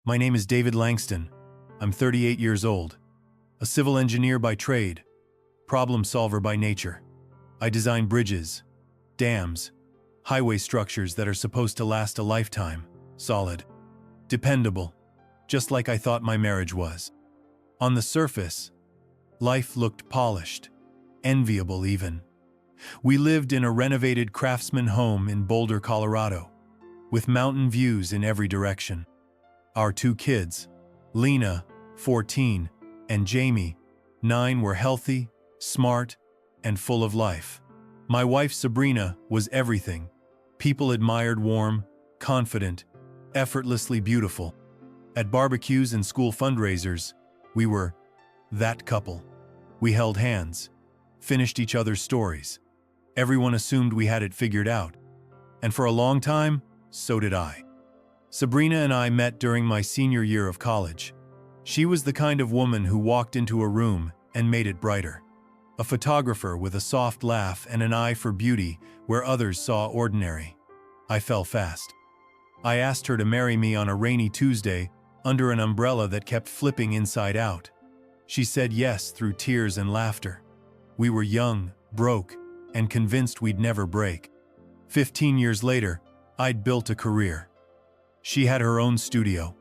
My name is David Langston. I'm 38 years old. A civil engineer by trade, problem solver by nature. I design bridges, dams, highway structures that are supposed to last a lifetime, solid, dependable, just like I thought my marriage was. On the surface, life looked polished, enviable even. We lived in a renovated craftsman home in Boulder, Colorado, with mountain views in every direction. Our two kids, Lena, 14, and Jamie, 9, were healthy, smart, and full of life. My wife Sabrina was everything. People admired warm, confident, effortlessly beautiful. At barbecues and school fundraisers, we were that couple. We held hands, finished each other's stories. Everyone assumed we had it figured out. And for a long time, so did I. Sabrina and I met during my senior year of college. She was the kind of woman who walked into a room and made it brighter. A photographer with a soft laugh and an eye for beauty where others saw ordinary. I fell fast. I asked her to marry me on a rainy Tuesday under an umbrella that kept flipping inside out. She said yes through tears and laughter. We were young, broke, and convinced we'd never break. 15 years later, I'd built a career. She had her own studio.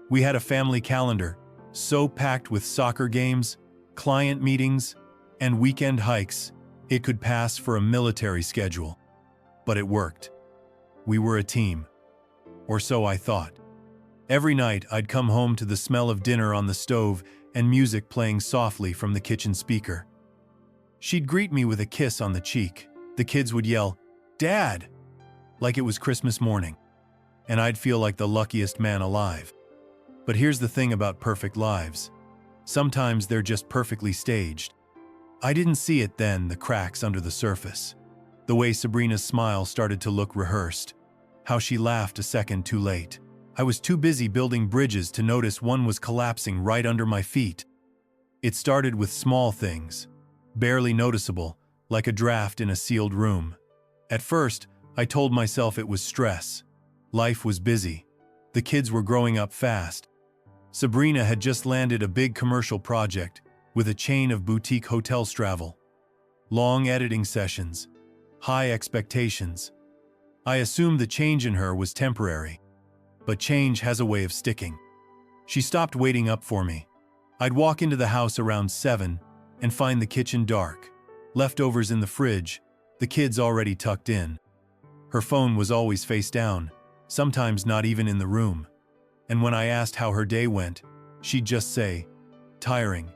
We had a family calendar, so packed with soccer games, client meetings, and weekend hikes, it could pass for a military schedule. But it worked. We were a team. Or so I thought. Every night I'd come home to the smell of dinner on the stove and music playing softly from the kitchen speaker. She'd greet me with a kiss on the cheek. The kids would yell, "Dad!" like it was Christmas morning. And I'd feel like the luckiest man alive. But here's the thing about perfect lives. Sometimes they're just perfectly staged. I didn't see it then, the cracks under the surface. The way Sabrina's smile started to look rehearsed. How she laughed a second too late. I was too busy building bridges to notice one was collapsing right under my feet. It started with small things, barely noticeable, like a draft in a sealed room. At first, I told myself it was stress. Life was busy. The kids were growing up fast. Sabrina had just landed a big commercial project with a chain of boutique hotels travel. Long editing sessions. High expectations. I assumed the change in her was temporary. But change has a way of sticking. She stopped waiting up for me. I'd walk into the house around 7 and find the kitchen dark. Leftovers in the fridge, the kids already tucked in. Her phone was always face down, sometimes not even in the room. And when I asked how her day went, she'd just say, "Tiring,"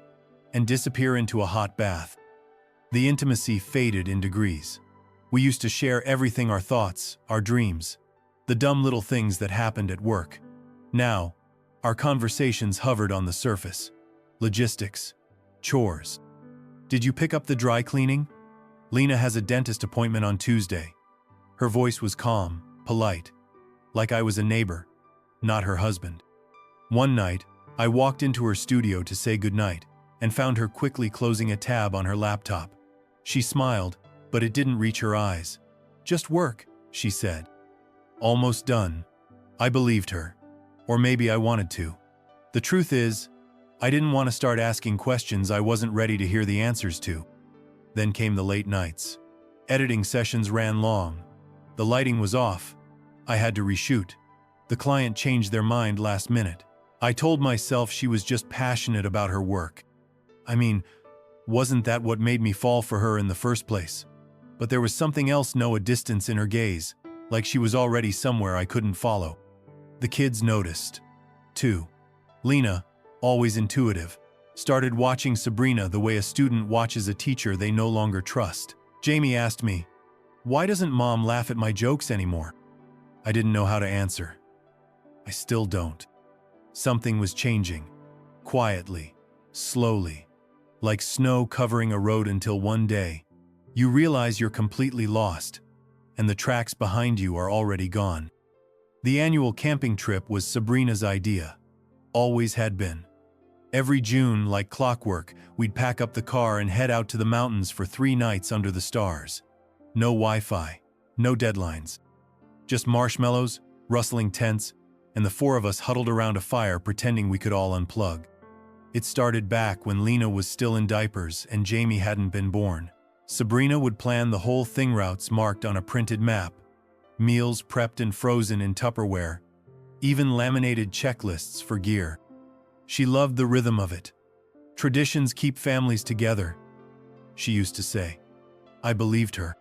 and disappear into a hot bath. The intimacy faded in degrees. We used to share everything, our thoughts, our dreams, the dumb little things that happened at work. Now, our conversations hovered on the surface. Logistics, chores. "Did you pick up the dry cleaning? Lena has a dentist appointment on Tuesday." Her voice was calm, polite, like I was a neighbor, not her husband. One night, I walked into her studio to say goodnight and found her quickly closing a tab on her laptop. She smiled, but it didn't reach her eyes. "Just work," she said. "Almost done." I believed her. Or maybe I wanted to. The truth is, I didn't want to start asking questions I wasn't ready to hear the answers to. Then came the late nights. Editing sessions ran long. The lighting was off. I had to reshoot. The client changed their mind last minute. I told myself she was just passionate about her work. I mean, wasn't that what made me fall for her in the first place? But there was something else, a distance in her gaze, like she was already somewhere I couldn't follow. The kids noticed, too. Lena, always intuitive, started watching Sabrina the way a student watches a teacher they no longer trust. Jamie asked me, "Why doesn't Mom laugh at my jokes anymore?" I didn't know how to answer. I still don't. Something was changing. Quietly, slowly, like snow covering a road until one day, you realize you're completely lost, and the tracks behind you are already gone. The annual camping trip was Sabrina's idea. Always had been. Every June, like clockwork, we'd pack up the car and head out to the mountains for 3 nights under the stars. No Wi-Fi, no deadlines. Just marshmallows, rustling tents, and the four of us huddled around a fire pretending we could all unplug. It started back when Lena was still in diapers and Jamie hadn't been born. Sabrina would plan the whole thing, routes marked on a printed map, meals prepped and frozen in Tupperware, even laminated checklists for gear. She loved the rhythm of it. Traditions keep families together, she used to say. I believed her.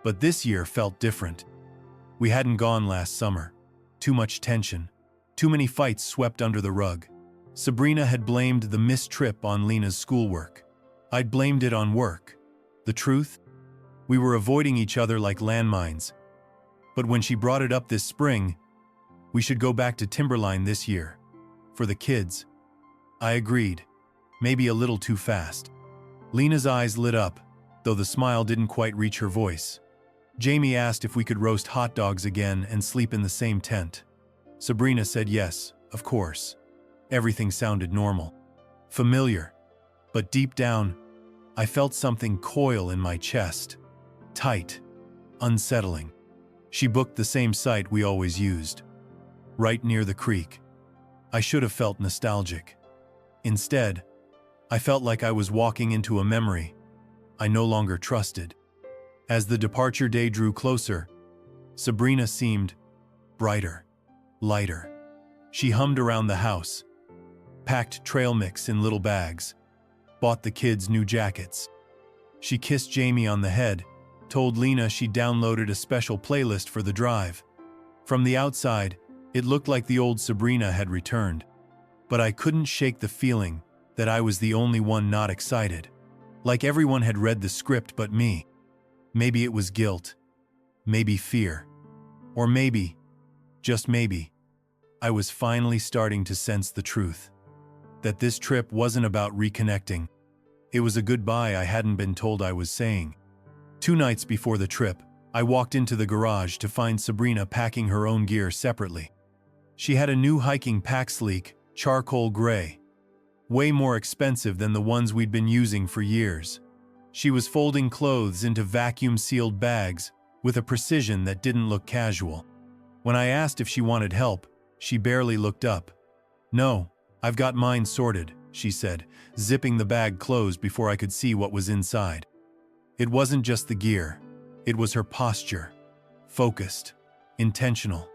But this year felt different. We hadn't gone last summer. Too much tension. Too many fights swept under the rug. Sabrina had blamed the missed trip on Lena's schoolwork. I'd blamed it on work. The truth? We were avoiding each other like landmines. But when she brought it up this spring, we should go back to Timberline this year. For the kids. I agreed. Maybe a little too fast. Lena's eyes lit up, though the smile didn't quite reach her voice. Jamie asked if we could roast hot dogs again and sleep in the same tent. Sabrina said yes, of course. Everything sounded normal. Familiar. But deep down, I felt something coil in my chest. Tight. Unsettling. She booked the same site we always used. Right near the creek. I should have felt nostalgic. Instead, I felt like I was walking into a memory I no longer trusted. As the departure day drew closer, Sabrina seemed brighter, lighter. She hummed around the house, packed trail mix in little bags, bought the kids new jackets. She kissed Jamie on the head, told Lena she downloaded a special playlist for the drive. From the outside, it looked like the old Sabrina had returned, but I couldn't shake the feeling that I was the only one not excited. Like everyone had read the script but me. Maybe it was guilt, maybe fear, or maybe, just maybe, I was finally starting to sense the truth. That this trip wasn't about reconnecting. It was a goodbye I hadn't been told I was saying. 2 nights before the trip, I walked into the garage to find Sabrina packing her own gear separately. She had a new hiking pack, sleek, charcoal gray. Way more expensive than the ones we'd been using for years. She was folding clothes into vacuum-sealed bags with a precision that didn't look casual. When I asked if she wanted help, she barely looked up. "No, I've got mine sorted," she said, zipping the bag closed before I could see what was inside. It wasn't just the gear. It was her posture. Focused. Intentional.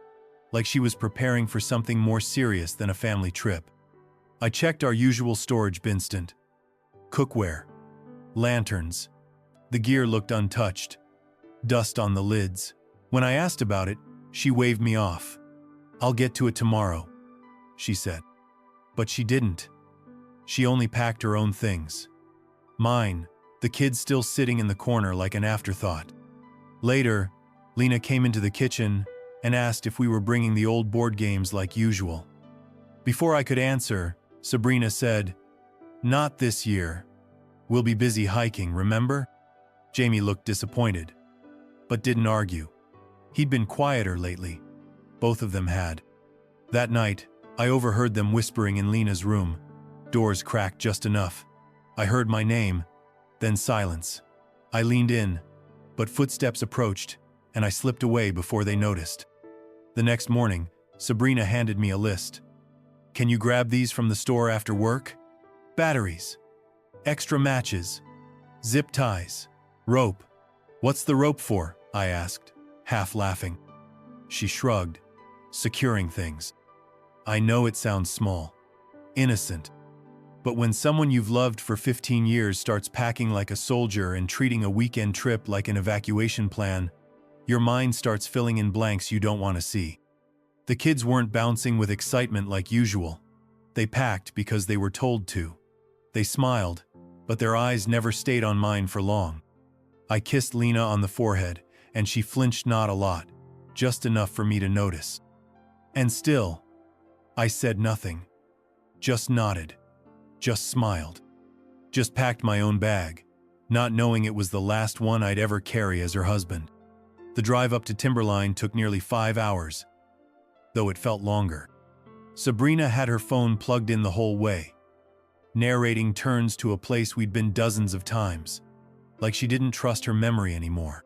Like she was preparing for something more serious than a family trip. I checked our usual storage bin. Cookware. Lanterns. The gear looked untouched. Dust on the lids. When I asked about it, she waved me off. "I'll get to it tomorrow," she said. But she didn't. She only packed her own things. Mine, the kids still sitting in the corner like an afterthought. Later, Lena came into the kitchen and asked if we were bringing the old board games like usual. Before I could answer, Sabrina said, "Not this year. We'll be busy hiking, remember?" Jamie looked disappointed, but didn't argue. He'd been quieter lately. Both of them had. That night, I overheard them whispering in Lena's room. Doors cracked just enough. I heard my name, then silence. I leaned in, but footsteps approached, and I slipped away before they noticed. The next morning, Sabrina handed me a list. "Can you grab these from the store after work? Batteries. Extra matches. Zip ties. Rope." "What's the rope for?" I asked, half laughing. She shrugged. "Securing things." I know it sounds small. Innocent. But when someone you've loved for 15 years starts packing like a soldier and treating a weekend trip like an evacuation plan, your mind starts filling in blanks you don't want to see. The kids weren't bouncing with excitement like usual. They packed because they were told to. They smiled, but their eyes never stayed on mine for long. I kissed Lena on the forehead, and she flinched not a lot, just enough for me to notice. And still, I said nothing. Just nodded. Just smiled. Just packed my own bag, not knowing it was the last one I'd ever carry as her husband. The drive up to Timberline took nearly 5 hours, though it felt longer. Sabrina had her phone plugged in the whole way, narrating turns to a place we'd been dozens of times, like she didn't trust her memory anymore.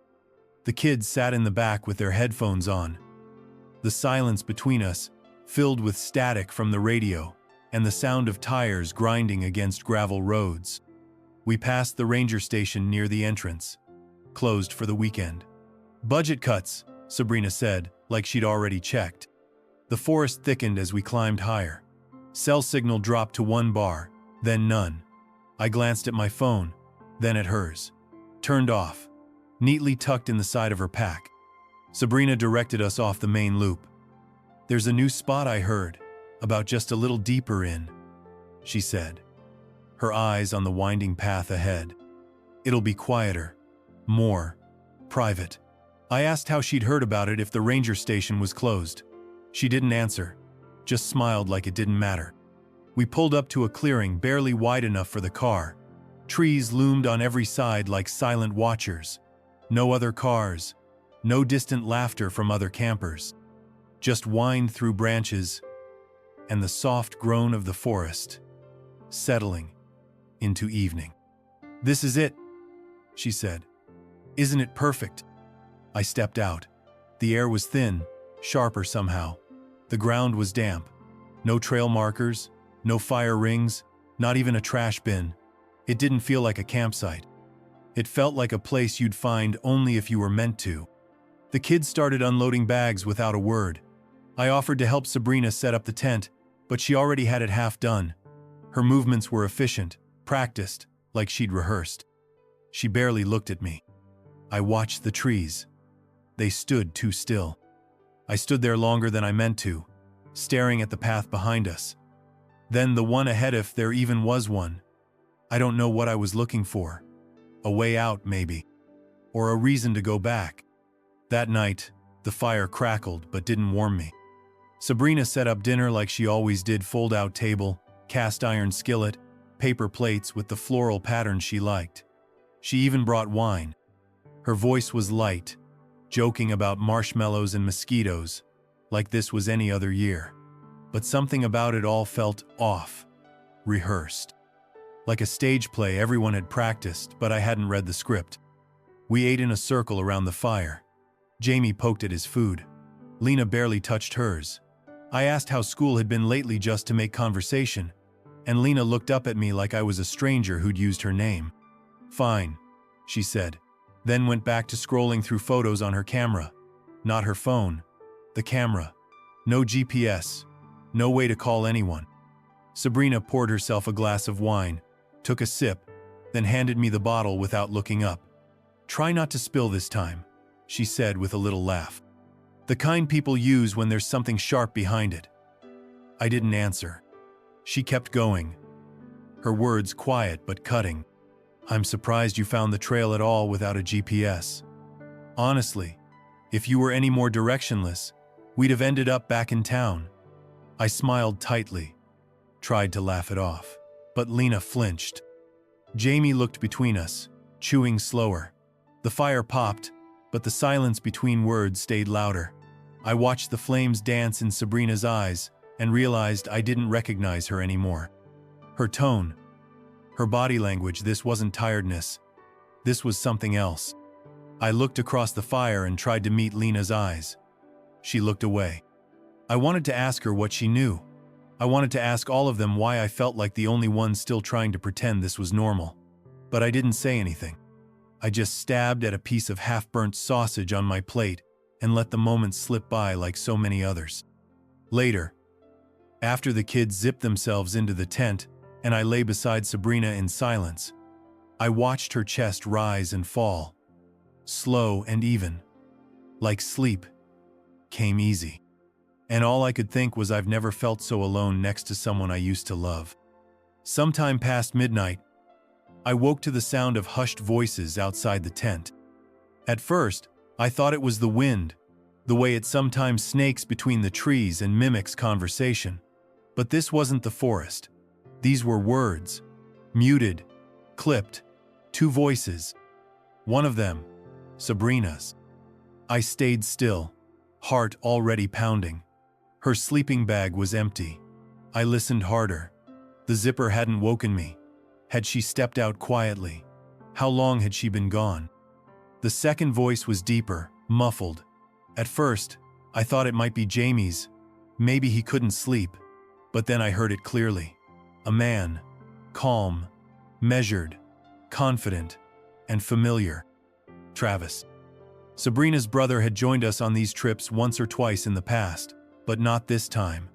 The kids sat in the back with their headphones on. The silence between us filled with static from the radio and the sound of tires grinding against gravel roads. We passed the ranger station near the entrance, closed for the weekend. Budget cuts, Sabrina said, like she'd already checked. The forest thickened as we climbed higher. Cell signal dropped to 1 bar, then none. I glanced at my phone, then at hers. Turned off, neatly tucked in the side of her pack. Sabrina directed us off the main loop. "There's a new spot I heard, about just a little deeper in," she said, her eyes on the winding path ahead. "It'll be quieter, more private." I asked how she'd heard about it if the ranger station was closed. She didn't answer, just smiled like it didn't matter. We pulled up to a clearing barely wide enough for the car. Trees loomed on every side like silent watchers. No other cars, no distant laughter from other campers. Just wind through branches and the soft groan of the forest, settling into evening. "This is it," she said. "Isn't it perfect?" I stepped out. The air was thin, sharper somehow. The ground was damp. No trail markers, no fire rings, not even a trash bin. It didn't feel like a campsite. It felt like a place you'd find only if you were meant to. The kids started unloading bags without a word. I offered to help Sabrina set up the tent, but she already had it half done. Her movements were efficient, practiced, like she'd rehearsed. She barely looked at me. I watched the trees. They stood too still. I stood there longer than I meant to, staring at the path behind us. Then the one ahead, if there even was one. I don't know what I was looking for. A way out, maybe. Or a reason to go back. That night, the fire crackled but didn't warm me. Sabrina set up dinner like she always did: fold-out table, cast iron skillet, paper plates with the floral pattern she liked. She even brought wine. Her voice was light, joking about marshmallows and mosquitoes, like this was any other year. But something about it all felt off, rehearsed. Like a stage play everyone had practiced, but I hadn't read the script. We ate in a circle around the fire. Jamie poked at his food. Lena barely touched hers. I asked how school had been lately just to make conversation, and Lena looked up at me like I was a stranger who'd used her name. "Fine," she said, then went back to scrolling through photos on her camera. Not her phone, the camera. No GPS, no way to call anyone. Sabrina poured herself a glass of wine, took a sip, then handed me the bottle without looking up. "Try not to spill this time," she said with a little laugh. "The kind people use when there's something sharp behind it." I didn't answer. She kept going, her words quiet but cutting. "I'm surprised you found the trail at all without a GPS. Honestly, if you were any more directionless, we'd have ended up back in town." I smiled tightly, tried to laugh it off, but Lena flinched. Jamie looked between us, chewing slower. The fire popped, but the silence between words stayed louder. I watched the flames dance in Sabrina's eyes and realized I didn't recognize her anymore. Her tone, her body language, this wasn't tiredness. This was something else. I looked across the fire and tried to meet Lena's eyes. She looked away. I wanted to ask her what she knew. I wanted to ask all of them why I felt like the only one still trying to pretend this was normal. But I didn't say anything. I just stabbed at a piece of half-burnt sausage on my plate and let the moments slip by like so many others. Later, after the kids zipped themselves into the tent and I lay beside Sabrina in silence, I watched her chest rise and fall, slow and even, like sleep came easy. And all I could think was I've never felt so alone next to someone I used to love. Sometime past midnight, I woke to the sound of hushed voices outside the tent. At first, I thought it was the wind, the way it sometimes snakes between the trees and mimics conversation. But this wasn't the forest. These were words, muted, clipped, 2 voices. One of them, Sabrina's. I stayed still, heart already pounding. Her sleeping bag was empty. I listened harder. The zipper hadn't woken me. Had she stepped out quietly? How long had she been gone? The second voice was deeper, muffled. At first, I thought it might be Jamie's, Maybe he couldn't sleep, but then I heard it clearly. A man, calm, measured, confident, and familiar. Travis. Sabrina's brother had joined us on these trips once or twice in the past, but not this time.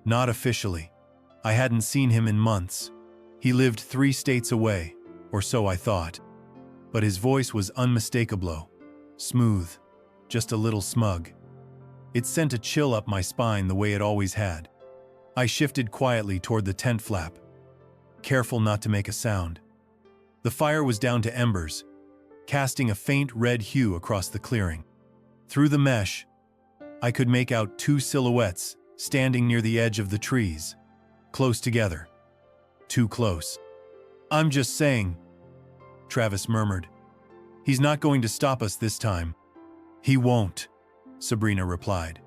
Not officially. I hadn't seen him in months. He lived 3 states away, or so I thought. But his voice was unmistakable. Smooth, just a little smug. It sent a chill up my spine the way it always had. I shifted quietly toward the tent flap, careful not to make a sound. The fire was down to embers, casting a faint red hue across the clearing. Through the mesh, I could make out 2 silhouettes standing near the edge of the trees, close together. Too close. "I'm just saying," Travis murmured. "He's not going to stop us this time." "He won't," Sabrina replied,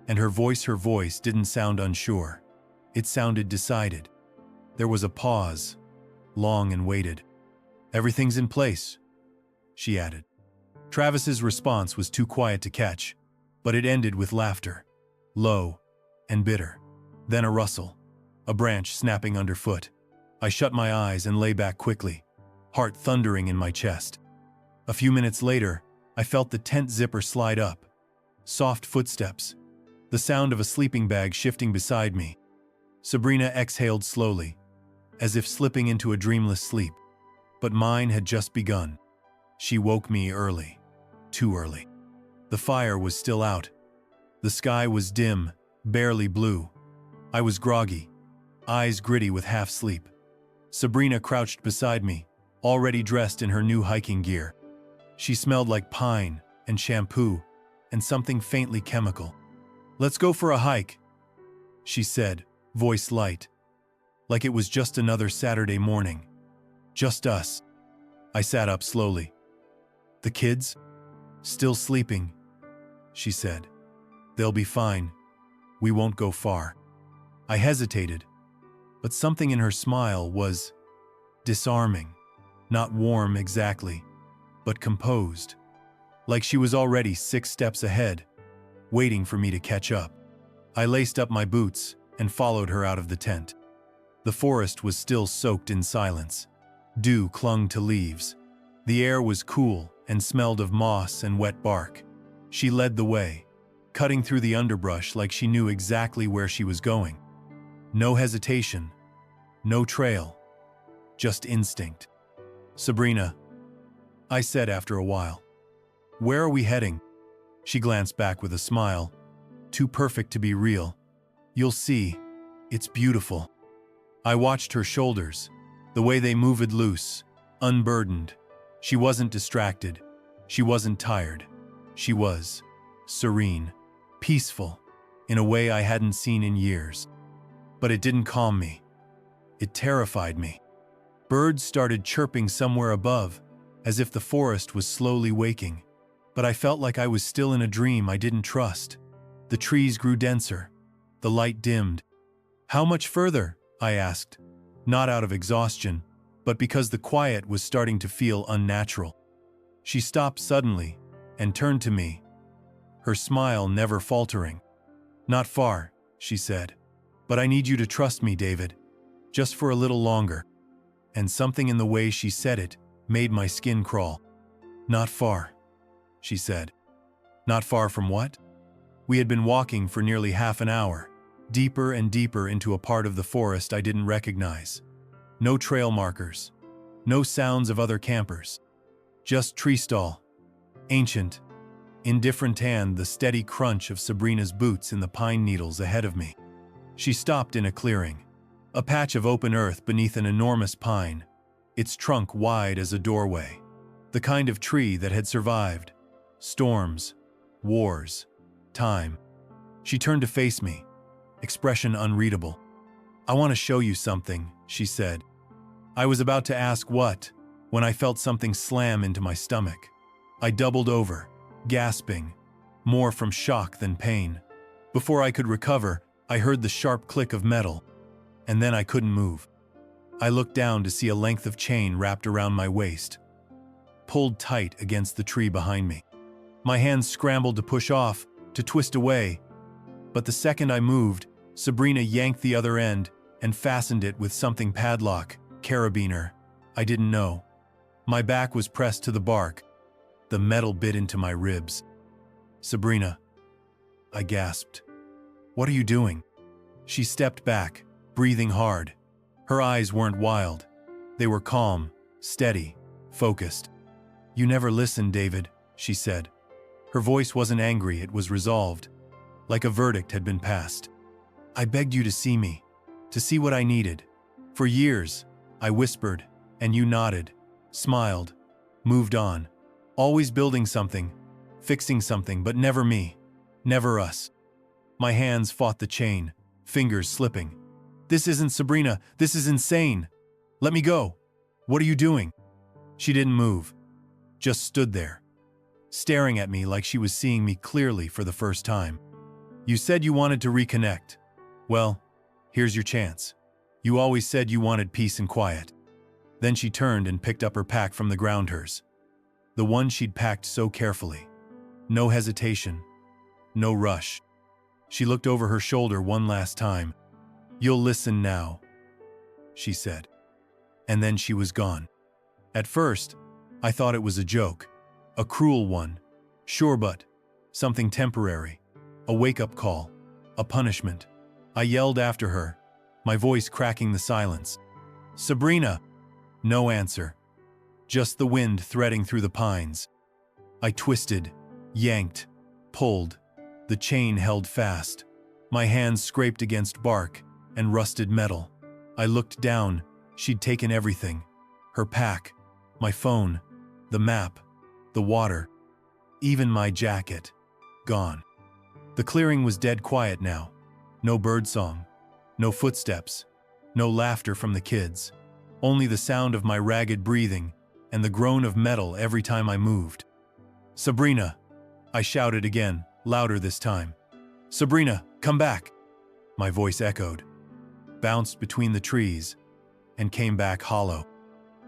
and her voice didn't sound unsure. It sounded decided. There was a pause, long and weighted. "Everything's in place," she added. Travis's response was too quiet to catch, but it ended with laughter, low and bitter. Then a rustle, a branch snapping underfoot. I shut my eyes and lay back quickly, heart thundering in my chest. A few minutes later, I felt the tent zipper slide up. Soft footsteps, the sound of a sleeping bag shifting beside me. Sabrina exhaled slowly, as if slipping into a dreamless sleep. But mine had just begun. She woke me early. Too early. The fire was still out. The sky was dim, barely blue. I was groggy, eyes gritty with half-sleep. Sabrina crouched beside me, already dressed in her new hiking gear. She smelled like pine and shampoo and something faintly chemical. "Let's go for a hike," she said, voice light, like it was just another Saturday morning. Just us. I sat up slowly. "The kids? Still sleeping," she said. "They'll be fine. We won't go far." I hesitated, but something in her smile was disarming. Not warm exactly, but composed. Like she was already 6 steps ahead, waiting for me to catch up. I laced up my boots and followed her out of the tent. The forest was still soaked in silence. Dew clung to leaves. The air was cool and smelled of moss and wet bark. She led the way, cutting through the underbrush like she knew exactly where she was going. No hesitation, no trail, just instinct. "Sabrina," I said after a while, "where are we heading?" She glanced back with a smile. "Too perfect to be real. You'll see. It's beautiful." I watched her shoulders, the way they moved loose, unburdened. She wasn't distracted. She wasn't tired. She was serene, peaceful, in a way I hadn't seen in years. But it didn't calm me. It terrified me. Birds started chirping somewhere above, as if the forest was slowly waking. But I felt like I was still in a dream I didn't trust. The trees grew denser. The light dimmed. "How much further?" I asked, not out of exhaustion, but because the quiet was starting to feel unnatural. She stopped suddenly and turned to me, her smile never faltering. "Not far," she said. "But I need you to trust me, David. Just for a little longer." And something in the way she said it made my skin crawl. "Not far," she said. "Not far from what?" We had been walking for nearly half an hour, deeper and deeper into a part of the forest I didn't recognize. No trail markers, no sounds of other campers. Just tree stall, ancient, indifferent, and the steady crunch of Sabrina's boots in the pine needles ahead of me. She stopped in a clearing, a patch of open earth beneath an enormous pine, its trunk wide as a doorway. The kind of tree that had survived storms, wars, time. She turned to face me, expression unreadable. "I want to show you something," she said. I was about to ask what, when I felt something slam into my stomach. I doubled over, gasping, more from shock than pain. Before I could recover, I heard the sharp click of metal, and then I couldn't move. I looked down to see a length of chain wrapped around my waist, pulled tight against the tree behind me. My hands scrambled to push off, to twist away, But the second I moved, Sabrina yanked the other end and fastened it with something padlock, carabiner. I didn't know. My back was pressed to the bark. The metal bit into my ribs. "Sabrina," I gasped. "What are you doing?" She stepped back, breathing hard. Her eyes weren't wild. They were calm, steady, focused. "You never listened, David," she said. Her voice wasn't angry, it was resolved, like a verdict had been passed. "I begged you to see me, to see what I needed. For years, I whispered, and you nodded, smiled, moved on, always building something, fixing something, but never me, never us." My hands fought the chain, fingers slipping. "This isn't Sabrina, this is insane. Let me go. What are you doing?" She didn't move, just stood there, staring at me like she was seeing me clearly for the first time. "You said you wanted to reconnect. Well, here's your chance. You always said you wanted peace and quiet." Then she turned and picked up her pack from the ground, hers. The one she'd packed so carefully. No hesitation, no rush. She looked over her shoulder one last time. "You'll listen now," she said. And then she was gone. At first, I thought it was a joke, a cruel one. Sure, but something temporary, a wake-up call, a punishment. I yelled after her, my voice cracking the silence. "Sabrina!" No answer. Just the wind threading through the pines. I twisted, yanked, pulled. The chain held fast. My hands scraped against bark and rusted metal. I looked down. She'd taken everything. Her pack, my phone, the map, the water, even my jacket. Gone. The clearing was dead quiet now. No birdsong, no footsteps, no laughter from the kids. Only the sound of my ragged breathing and the groan of metal every time I moved. "Sabrina!" I shouted again, louder this time. "Sabrina, come back!" My voice echoed, bounced between the trees, and came back hollow.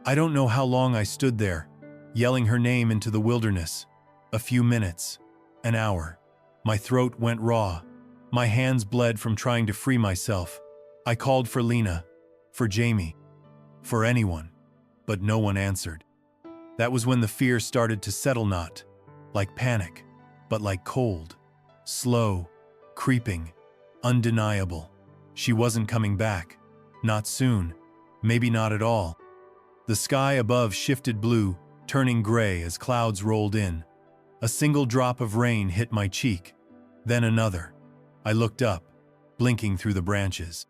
I don't know how long I stood there, yelling her name into the wilderness. A few minutes, an hour. My throat went raw. My hands bled from trying to free myself. I called for Lena, for Jamie, for anyone, but no one answered. That was when the fear started to settle, not like panic, but like cold, slow, creeping, undeniable. She wasn't coming back. Not soon. Maybe not at all. The sky above shifted blue, turning gray as clouds rolled in. A single drop of rain hit my cheek, then another. I looked up, blinking through the branches.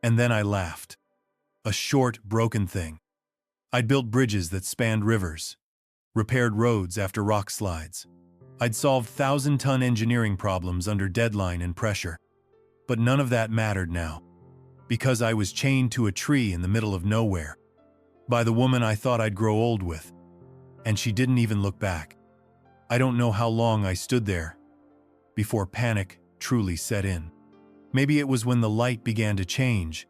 And then I laughed. A short, broken thing. I'd built bridges that spanned rivers, repaired roads after rock slides. I'd solved 1,000-ton engineering problems under deadline and pressure. But none of that mattered now, because I was chained to a tree in the middle of nowhere, by the woman I thought I'd grow old with. And she didn't even look back. I don't know how long I stood there before panic truly set in. Maybe it was when the light began to change,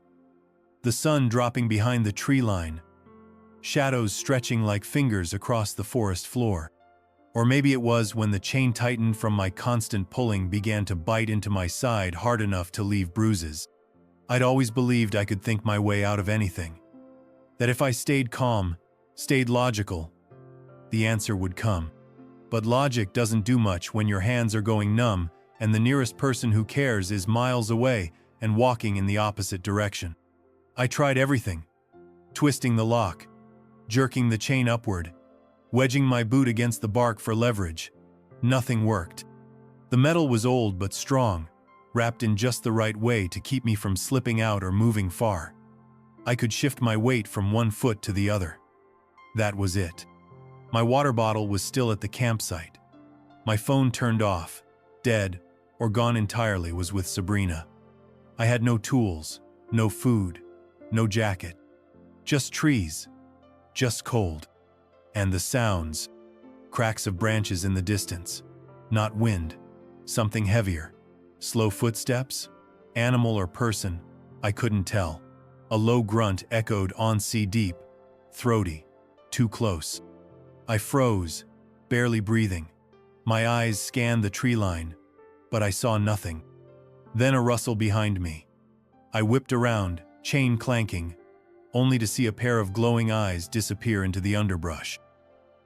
the sun dropping behind the tree line, shadows stretching like fingers across the forest floor. Or maybe it was when the chain tightened from my constant pulling began to bite into my side hard enough to leave bruises. I'd always believed I could think my way out of anything. That if I stayed calm, stayed logical, the answer would come. But logic doesn't do much when your hands are going numb and the nearest person who cares is miles away and walking in the opposite direction. I tried everything. Twisting the lock, jerking the chain upward, wedging my boot against the bark for leverage. Nothing worked. The metal was old but strong, wrapped in just the right way to keep me from slipping out or moving far. I could shift my weight from one foot to the other. That was it. My water bottle was still at the campsite. My phone turned off, dead, or gone entirely, was with Sabrina. I had no tools, no food, no jacket. Just trees, just cold. And the sounds, cracks of branches in the distance. Not wind, something heavier. Slow footsteps, animal or person, I couldn't tell. A low grunt echoed on sea deep, throaty, too close. I froze, barely breathing. My eyes scanned the tree line, but I saw nothing. Then a rustle behind me. I whipped around, chain clanking, only to see a pair of glowing eyes disappear into the underbrush.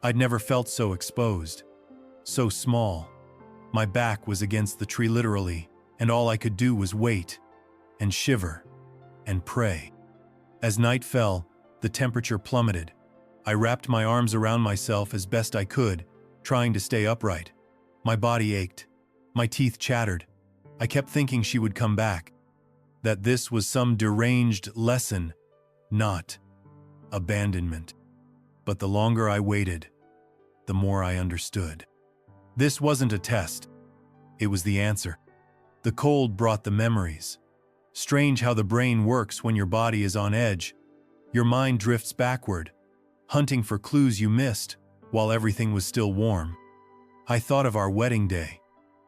I'd never felt so exposed, so small. My back was against the tree literally, and all I could do was wait, and shiver, and pray. As night fell, the temperature plummeted. I wrapped my arms around myself as best I could, trying to stay upright. My body ached. My teeth chattered. I kept thinking she would come back, that this was some deranged lesson, not abandonment. But the longer I waited, the more I understood. This wasn't a test. It was the answer. The cold brought the memories. Strange how the brain works when your body is on edge. Your mind drifts backward, hunting for clues you missed while everything was still warm. I thought of our wedding day,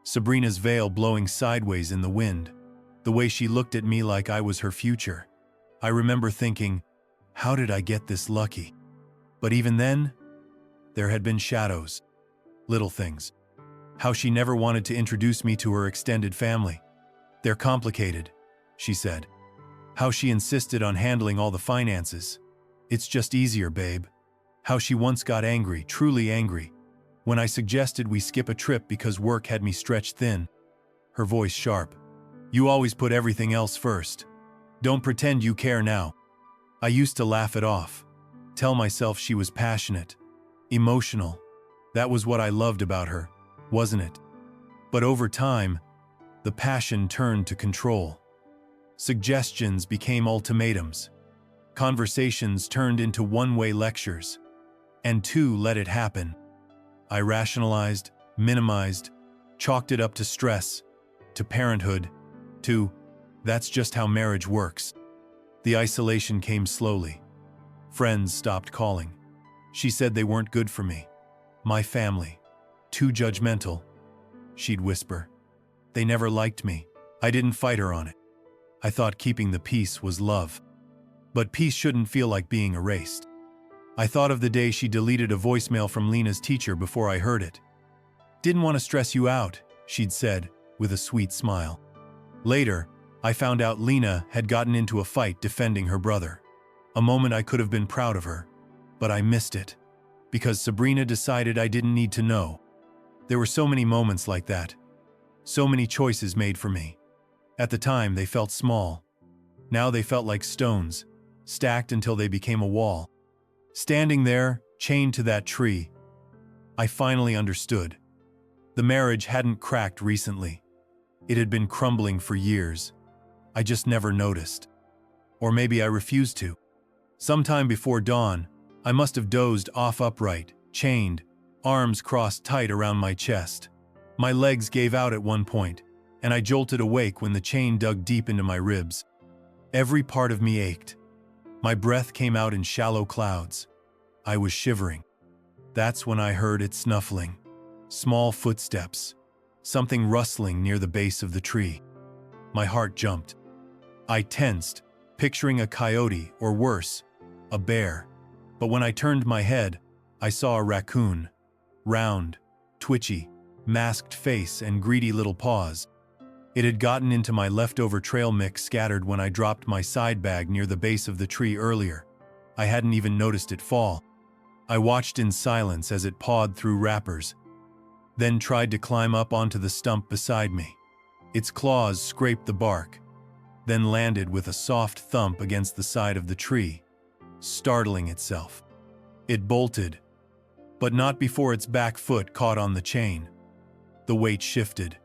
Sabrina's veil blowing sideways in the wind, the way she looked at me like I was her future. I remember thinking, how did I get this lucky? But even then, there had been shadows, little things. How she never wanted to introduce me to her extended family. They're complicated, she said. How she insisted on handling all the finances. It's just easier, babe. How she once got angry, truly angry, when I suggested we skip a trip because work had me stretched thin. Her voice sharp. You always put everything else first. Don't pretend you care now. I used to laugh it off, tell myself she was passionate, emotional. That was what I loved about her, wasn't it? But over time, the passion turned to control. Suggestions became ultimatums. Conversations turned into one-way lectures. And two let it happen. I rationalized, minimized, chalked it up to stress, to parenthood, to, that's just how marriage works. The isolation came slowly. Friends stopped calling. She said they weren't good for me. My family, too judgmental. She'd whisper. They never liked me. I didn't fight her on it. I thought keeping the peace was love. But peace shouldn't feel like being erased. I thought of the day she deleted a voicemail from Lena's teacher before I heard it. Didn't want to stress you out, she'd said, with a sweet smile. Later, I found out Lena had gotten into a fight defending her brother. A moment I could have been proud of her, but I missed it. Because Sabrina decided I didn't need to know. There were so many moments like that. So many choices made for me. At the time, they felt small. Now they felt like stones, stacked until they became a wall. Standing there, chained to that tree, I finally understood. The marriage hadn't cracked recently. It had been crumbling for years. I just never noticed. Or maybe I refused to. Sometime before dawn, I must have dozed off upright, chained, arms crossed tight around my chest. My legs gave out at one point, and I jolted awake when the chain dug deep into my ribs. Every part of me ached. My breath came out in shallow clouds. I was shivering. That's when I heard it snuffling. Small footsteps. Something rustling near the base of the tree. My heart jumped. I tensed, picturing a coyote or worse, a bear. But when I turned my head, I saw a raccoon. Round, twitchy, masked face and greedy little paws. It had gotten into my leftover trail mix scattered when I dropped my side bag near the base of the tree earlier. I hadn't even noticed it fall. I watched in silence as it pawed through wrappers, then tried to climb up onto the stump beside me. Its claws scraped the bark, then landed with a soft thump against the side of the tree, startling itself. It bolted, but not before its back foot caught on the chain. The weight shifted.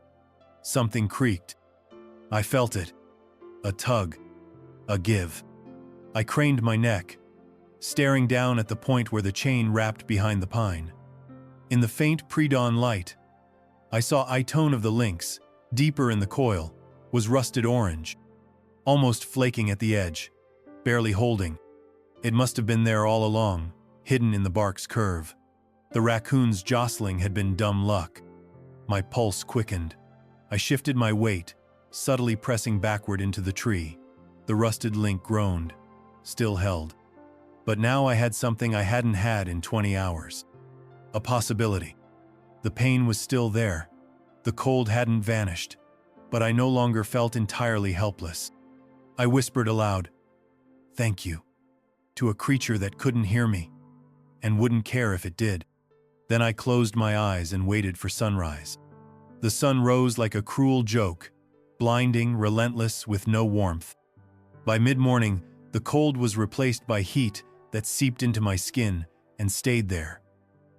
Something creaked. I felt it. A tug. A give. I craned my neck, staring down at the point where the chain wrapped behind the pine. In the faint pre-dawn light, I saw Itone of the lynx, deeper in the coil, was rusted orange, almost flaking at the edge, barely holding. It must have been there all along, hidden in the bark's curve. The raccoon's jostling had been dumb luck. My pulse quickened. I shifted my weight, subtly pressing backward into the tree. The rusted link groaned, still held. But now I had something I hadn't had in 20 hours. A possibility. The pain was still there. The cold hadn't vanished. but I no longer felt entirely helpless. I whispered aloud, "Thank you," to a creature that couldn't hear me and wouldn't care if it did. Then I closed my eyes and waited for sunrise. The sun rose like a cruel joke, blinding, relentless, with no warmth. By mid-morning, the cold was replaced by heat that seeped into my skin and stayed there.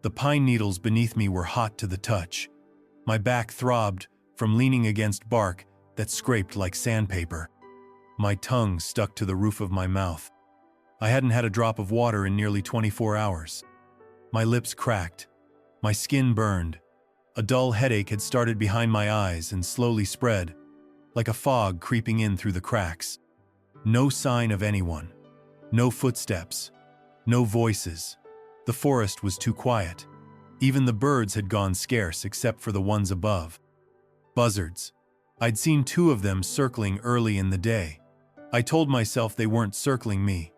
The pine needles beneath me were hot to the touch. My back throbbed from leaning against bark that scraped like sandpaper. My tongue stuck to the roof of my mouth. I hadn't had a drop of water in nearly 24 hours. My lips cracked. My skin burned. A dull headache had started behind my eyes and slowly spread, like a fog creeping in through the cracks. No sign of anyone. No footsteps. No voices. The forest was too quiet. Even the birds had gone scarce except for the ones above. Buzzards. I'd seen 2 of them circling early in the day. I told myself they weren't circling me,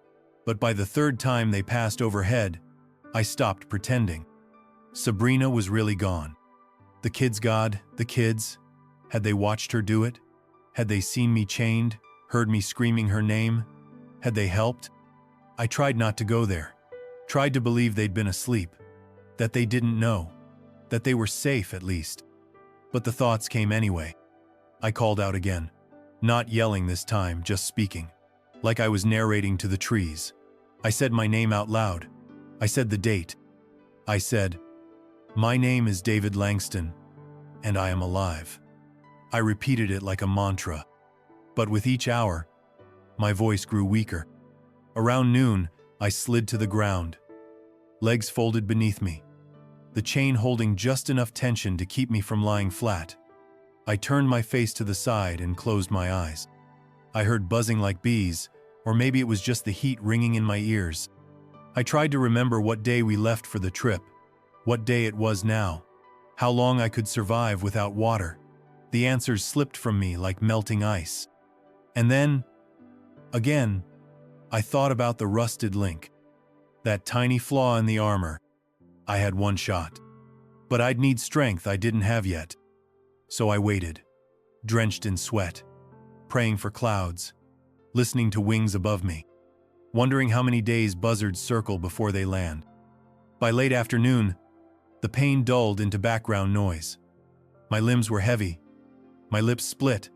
but by the 3rd time they passed overhead, I stopped pretending. Sabrina was really gone. The kids' god, the kids. Had they watched her do it? Had they seen me chained, heard me screaming her name? Had they helped? I tried not to go there. Tried to believe they'd been asleep. That they didn't know. That they were safe, at least. But the thoughts came anyway. I called out again. Not yelling this time, just speaking. Like I was narrating to the trees. I said my name out loud. I said the date. I said, "My name is David Langston, and I am alive." I repeated it like a mantra. But with each hour, my voice grew weaker. Around noon, I slid to the ground. Legs folded beneath me. The chain holding just enough tension to keep me from lying flat. I turned my face to the side and closed my eyes. I heard buzzing like bees, or maybe it was just the heat ringing in my ears. I tried to remember what day we left for the trip, what day it was now, how long I could survive without water. The answers slipped from me like melting ice. And then, again, I thought about the rusted link. That tiny flaw in the armor. I had 1 shot. But I'd need strength I didn't have yet. So I waited, drenched in sweat, praying for clouds, listening to wings above me, wondering how many days buzzards circle before they land. By late afternoon, the pain dulled into background noise. My limbs were heavy, my lips split,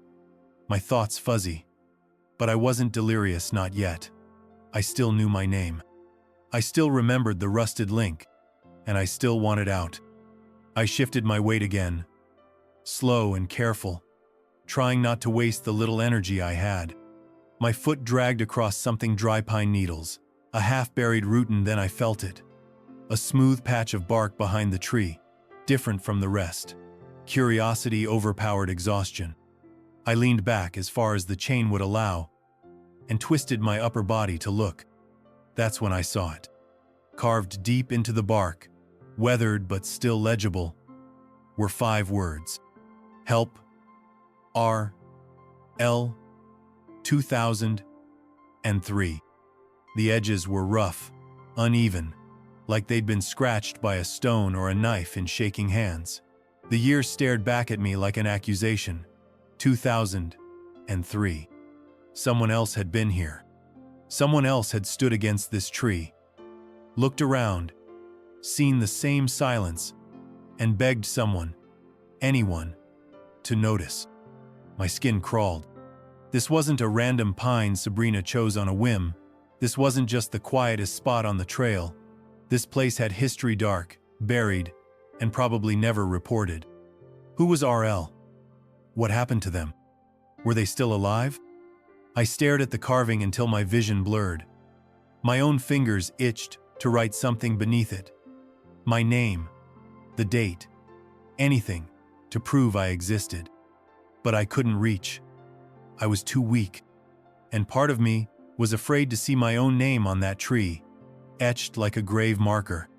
my thoughts fuzzy. But I wasn't delirious, not yet. I still knew my name. I still remembered the rusted link, and I still wanted out. I shifted my weight again, slow and careful, trying not to waste the little energy I had. My foot dragged across something dry pine needles, a half-buried root, and then I felt it. A smooth patch of bark behind the tree, different from the rest. Curiosity overpowered exhaustion. I leaned back as far as the chain would allow and twisted my upper body to look. That's when I saw it. Carved deep into the bark, weathered but still legible, were 5 words. Help. R. L. 2003. The edges were rough, uneven, like they'd been scratched by a stone or a knife in shaking hands. The year stared back at me like an accusation. 2003. Someone else had been here. Someone else had stood against this tree, looked around, seen the same silence, and begged someone, anyone, to notice. My skin crawled. This wasn't a random pine Sabrina chose on a whim. This wasn't just the quietest spot on the trail. This place had history, dark, buried, and probably never reported. Who was RL? What happened to them? Were they still alive? I stared at the carving until my vision blurred. My own fingers itched to write something beneath it. My name, the date, anything to prove I existed. But I couldn't reach. I was too weak, and part of me was afraid to see my own name on that tree, etched like a grave marker.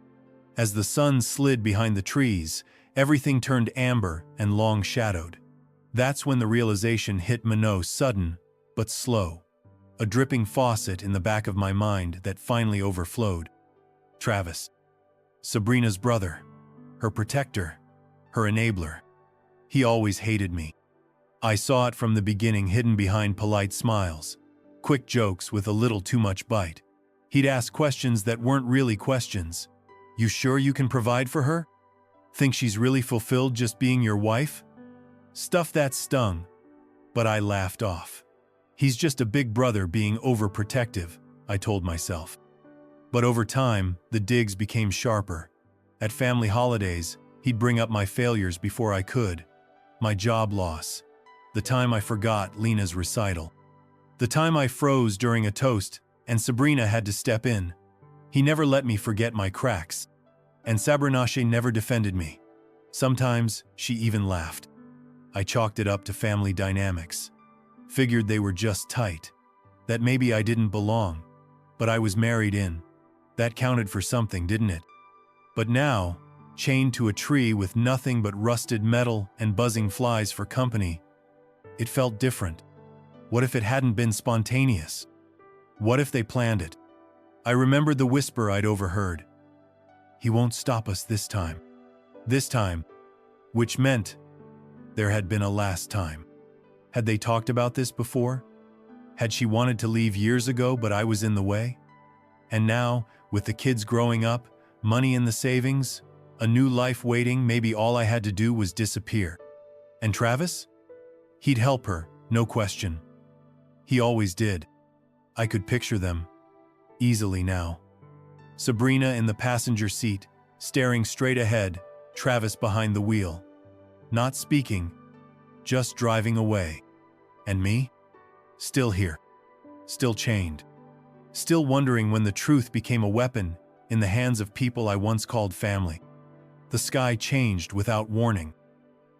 As the sun slid behind the trees, everything turned amber and long-shadowed. That's when the realization hit Minot, sudden but slow, a dripping faucet in the back of my mind that finally overflowed. Travis. Sabrina's brother, her protector, her enabler. He always hated me. I saw it from the beginning, hidden behind polite smiles, quick jokes with a little too much bite. He'd ask questions that weren't really questions. You sure you can provide for her? Think she's really fulfilled just being your wife? Stuff that stung, but I laughed off. He's just a big brother being overprotective, I told myself. But over time, the digs became sharper. At family holidays, he'd bring up my failures before I could. My job loss. The time I forgot Lena's recital. The time I froze during a toast and Sabrina had to step in. He never let me forget my cracks. And Sabrinache never defended me. Sometimes she even laughed. I chalked it up to family dynamics. Figured they were just tight. That maybe I didn't belong. But I was married in. That counted for something, didn't it? But now, chained to a tree with nothing but rusted metal and buzzing flies for company, it felt different. What if it hadn't been spontaneous? What if they planned it? I remembered the whisper I'd overheard. He won't stop us this time. This time, which meant there had been a last time. Had they talked about this before? Had she wanted to leave years ago, but I was in the way? And now, with the kids growing up, money in the savings, a new life waiting, maybe all I had to do was disappear. And Travis? He'd help her, no question. He always did. I could picture them easily now. Sabrina in the passenger seat, staring straight ahead, Travis behind the wheel. Not speaking, just driving away. And me? Still here. Still chained. Still wondering when the truth became a weapon in the hands of people I once called family. The sky changed without warning.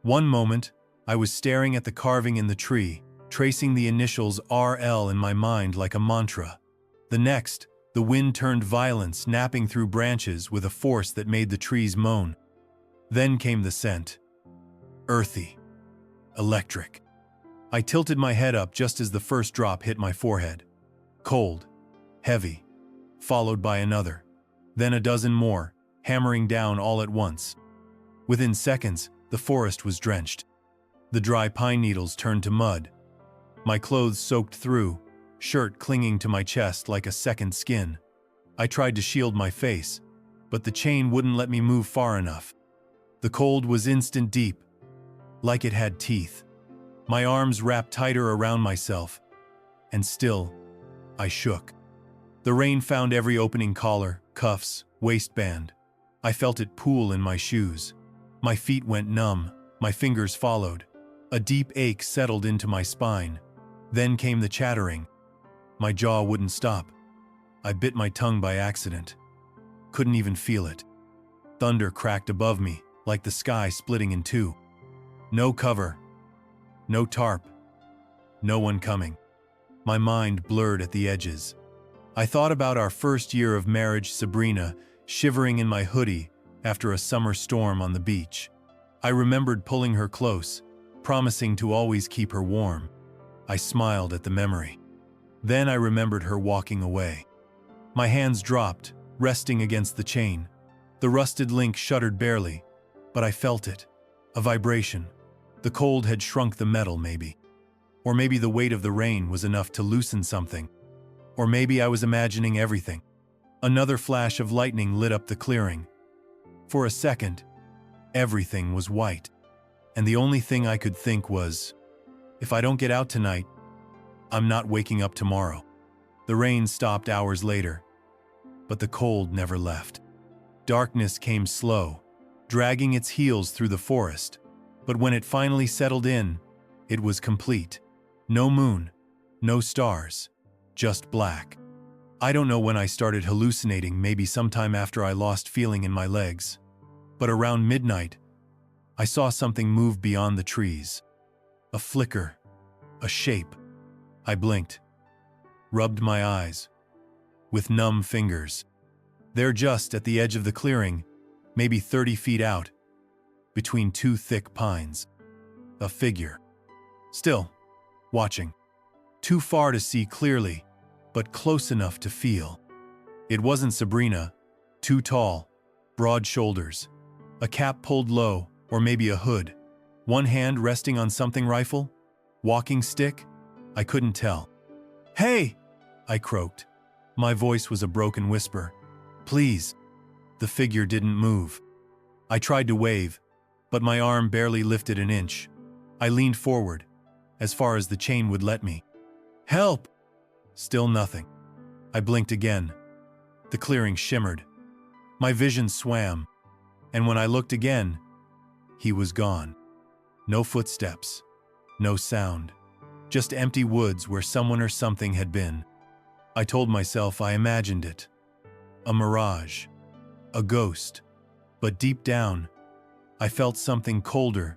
One moment, I was staring at the carving in the tree, tracing the initials RL in my mind like a mantra. The next, the wind turned violent, snapping through branches with a force that made the trees moan. Then came the scent. Earthy. Electric. I tilted my head up just as the first drop hit my forehead. Cold. Heavy. Followed by another. Then a dozen more, hammering down all at once. Within seconds, the forest was drenched. The dry pine needles turned to mud. My clothes soaked through, shirt clinging to my chest like a second skin. I tried to shield my face, but the chain wouldn't let me move far enough. The cold was instant deep, like it had teeth. My arms wrapped tighter around myself, and still, I shook. The rain found every opening: collar, cuffs, waistband. I felt it pool in my shoes. My feet went numb, my fingers followed. A deep ache settled into my spine. Then came the chattering. My jaw wouldn't stop. I bit my tongue by accident. Couldn't even feel it. Thunder cracked above me, like the sky splitting in two. No cover. No tarp. No one coming. My mind blurred at the edges. I thought about our first year of marriage, Sabrina, shivering in my hoodie after a summer storm on the beach. I remembered pulling her close, promising to always keep her warm. I smiled at the memory. Then I remembered her walking away. My hands dropped, resting against the chain. The rusted link shuddered barely, but I felt it. A vibration. The cold had shrunk the metal, maybe. Or maybe the weight of the rain was enough to loosen something. Or maybe I was imagining everything. Another flash of lightning lit up the clearing. For a second, everything was white. And the only thing I could think was, if I don't get out tonight, I'm not waking up tomorrow. The rain stopped hours later, but the cold never left. Darkness came slow, dragging its heels through the forest. But when it finally settled in, it was complete. No moon, no stars, just black. I don't know when I started hallucinating, maybe sometime after I lost feeling in my legs. But around midnight, I saw something move beyond the trees. A flicker, a shape. I blinked, rubbed my eyes, with numb fingers. There, just at the edge of the clearing, maybe 30 feet out, between two thick pines. A figure. Still, watching. Too far to see clearly, but close enough to feel. It wasn't Sabrina. Too tall, broad shoulders, a cap pulled low, or maybe a hood. One hand resting on something, rifle? Walking stick? I couldn't tell. "Hey!" I croaked. My voice was a broken whisper. "Please." The figure didn't move. I tried to wave, but my arm barely lifted an inch. I leaned forward, as far as the chain would let me. "Help!" Still nothing. I blinked again. The clearing shimmered. My vision swam, and when I looked again, he was gone. No footsteps, no sound, just empty woods where someone or something had been. I told myself I imagined it. A mirage, a ghost, but deep down, I felt something colder